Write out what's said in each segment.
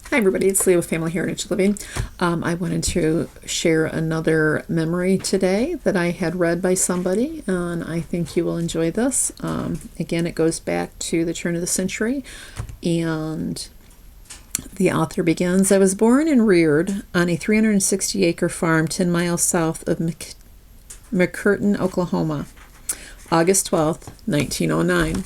Hi everybody, it's Leah with Family Heritage Living. I wanted to share another memory today that I had read by somebody, and I think you will enjoy this. Again, it goes back to the turn of the century, and the author begins, I was born and reared on a 360-acre farm 10 miles south of McCurtain, Oklahoma, August 12th, 1909.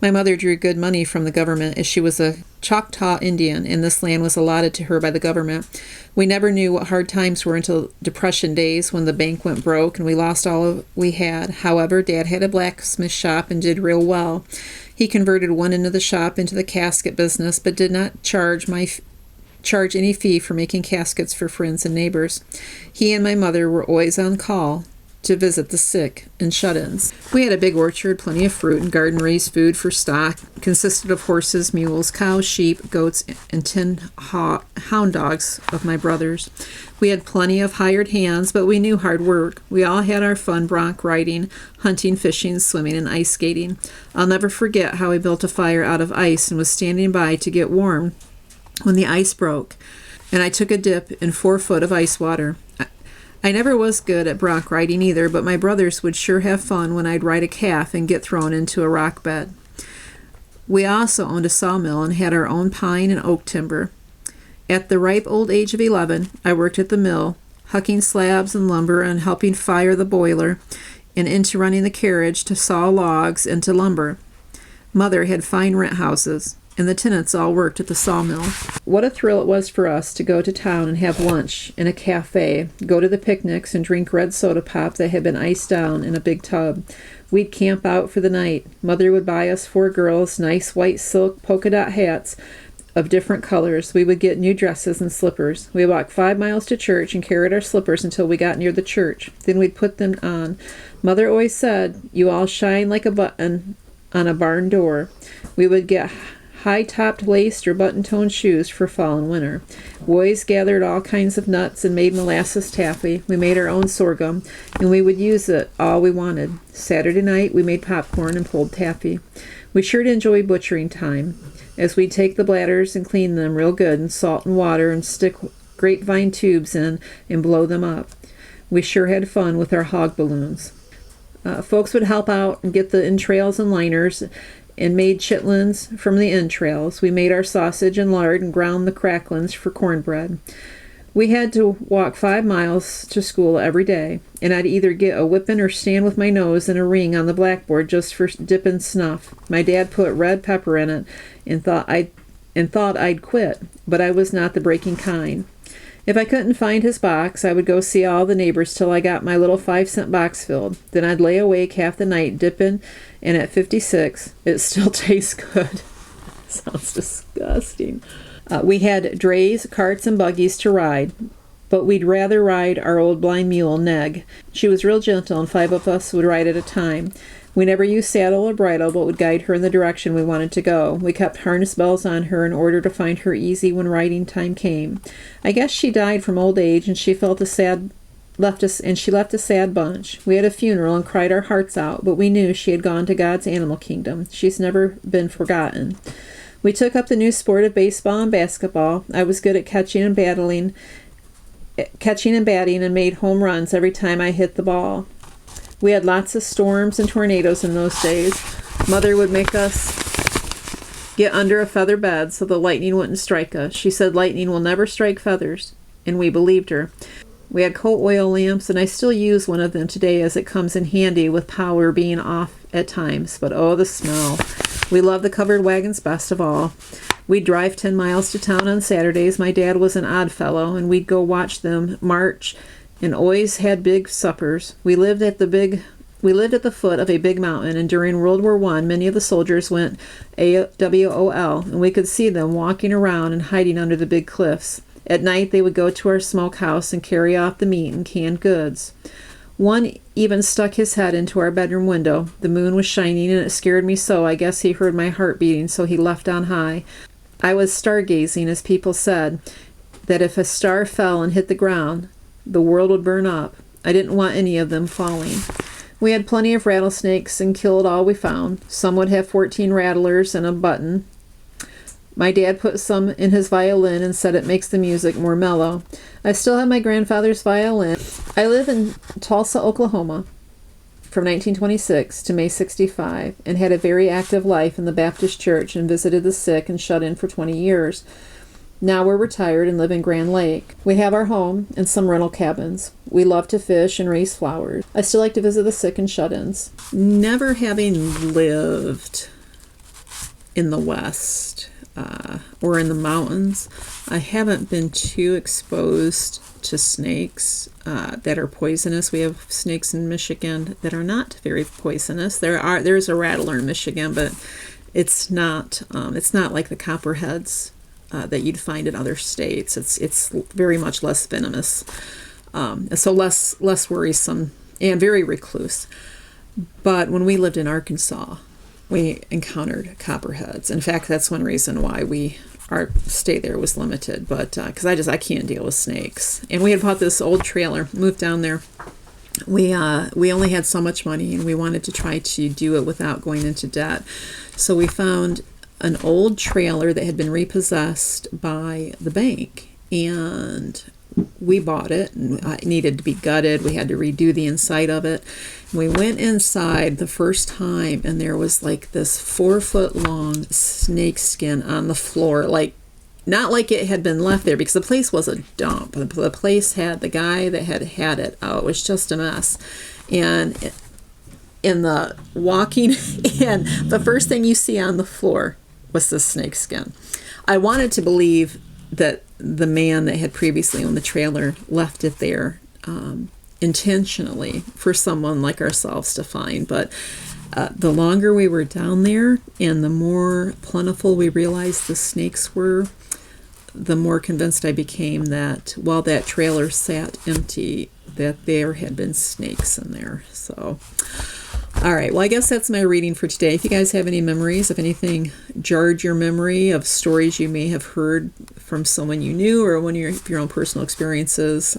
My mother drew good money from the government as she was a Choctaw Indian, and this land was allotted to her by the government. We never knew what hard times were until Depression days when the bank went broke and we lost all we had. However, Dad had a blacksmith shop and did real well. He converted one end of the shop into the casket business, but did not charge any fee for making caskets for friends and neighbors. He and my mother were always on call to visit the sick and shut-ins. We had a big orchard, plenty of fruit, and garden-raised food for stock. It consisted of horses, mules, cows, sheep, goats, and 10 hound dogs of my brother's. We had plenty of hired hands, but we knew hard work. We all had our fun bronc riding, hunting, fishing, swimming, and ice skating. I'll never forget how we built a fire out of ice and was standing by to get warm when the ice broke, and I took a dip in 4 foot of ice water. I never was good at bronc riding either, but my brothers would sure have fun when I'd ride a calf and get thrown into a rock bed. We also owned a sawmill and had our own pine and oak timber. At the ripe old age of 11, I worked at the mill, hucking slabs and lumber and helping fire the boiler, and into running the carriage to saw logs into lumber. Mother had fine rent houses, and the tenants all worked at the sawmill. What a thrill it was for us to go to town and have lunch in a cafe, go to the picnics and drink red soda pop that had been iced down in a big tub. We'd camp out for the night. Mother would buy us 4 girls nice white silk polka dot hats of different colors. We would get new dresses and slippers. We walked 5 miles to church and carried our slippers until we got near the church. Then we'd put them on. Mother always said, "You all shine like a button on a barn door." We would get high-topped laced or button-toned shoes for fall and winter. Boys gathered all kinds of nuts and made molasses taffy. We made our own sorghum, and we would use it all we wanted. Saturday night, we made popcorn and pulled taffy. We sure did enjoy butchering time, as we'd take the bladders and clean them real good in salt and water and stick grapevine tubes in and blow them up. We sure had fun with our hog balloons. Folks would help out and get the entrails and liners and made chitlins from the entrails. We made our sausage and lard and ground the cracklins for cornbread. We had to walk 5 miles to school every day, and I'd either get a whipping or stand with my nose in a ring on the blackboard just for dipping snuff. My dad put red pepper in it and thought I'd quit, but I was not the breaking kind. If I couldn't find his box, I would go see all the neighbors till I got my little 5-cent box filled. Then I'd lay awake half the night dipping, and at 56, it still tastes good. Sounds disgusting. We had drays, carts, and buggies to ride, but we'd rather ride our old blind mule, Neg. She was real gentle, and 5 of us would ride at a time. We never used saddle or bridle, but would guide her in the direction we wanted to go. We kept harness bells on her in order to find her easy when riding time came. I guess she died from old age, and she left a sad bunch. We had a funeral and cried our hearts out, but we knew she had gone to God's animal kingdom. She's never been forgotten. We took up the new sport of baseball and basketball. I was good at catching and batting, and made home runs every time I hit the ball. We had lots of storms and tornadoes in those days. Mother would make us get under a feather bed so the lightning wouldn't strike us. She said lightning will never strike feathers, and we believed her. We had coal oil lamps, and I still use one of them today as it comes in handy with power being off at times. But oh, the smell. We loved the covered wagons best of all. We'd drive 10 miles to town on Saturdays. My dad was an odd fellow, and we'd go watch them march and always had big suppers. We lived at the foot of a big mountain, and during World War I, many of the soldiers went AWOL, and we could see them walking around and hiding under the big cliffs. At night, they would go to our smokehouse and carry off the meat and canned goods. One even stuck his head into our bedroom window. The moon was shining, and it scared me so I guess he heard my heart beating, so he left on high. I was stargazing, as people said, that if a star fell and hit the ground, the world would burn up. I didn't want any of them falling. We had plenty of rattlesnakes and killed all we found. Some would have 14 rattlers and a button. My dad put some in his violin and said it makes the music more mellow. I still have my grandfather's violin. I live in Tulsa, Oklahoma from 1926 to May 65 and had a very active life in the Baptist church and visited the sick and shut in for 20 years. Now we're retired and live in Grand Lake. We have our home and some rental cabins. We love to fish and raise flowers. I still like to visit the sick and shut-ins. Never having lived in the West or in the mountains, I haven't been too exposed to snakes that are poisonous. We have snakes in Michigan that are not very poisonous. There's a rattler in Michigan, but it's not like the copperheads that you'd find in other states. It's very much less venomous, so less worrisome and very recluse. But when we lived in Arkansas, we encountered copperheads. In fact, that's one reason why our stay there was limited. But because I can't deal with snakes. And we had bought this old trailer, moved down there. We only had so much money, and we wanted to try to do it without going into debt. So we found an old trailer that had been repossessed by the bank, and we bought it, and it needed to be gutted. We had to redo the inside of it. We went inside the first time, and there was like this 4-foot long snake skin on the floor, like not like it had been left there, because the place was a dump. The place had the guy that had it out. It was just a mess. And in the walking in, the first thing you see on the floor was the snake skin. I wanted to believe that the man that had previously owned the trailer left it there intentionally for someone like ourselves to find. But the longer we were down there and the more plentiful we realized the snakes were, the more convinced I became that while that trailer sat empty, that there had been snakes in there. So, all right, well, I guess that's my reading for today. If you guys have any memories, if anything jarred your memory of stories you may have heard from someone you knew, or one of your own personal experiences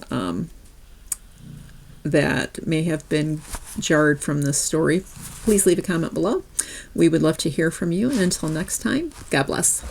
that may have been jarred from this story, please leave a comment below. We would love to hear from you. And until next time, God bless.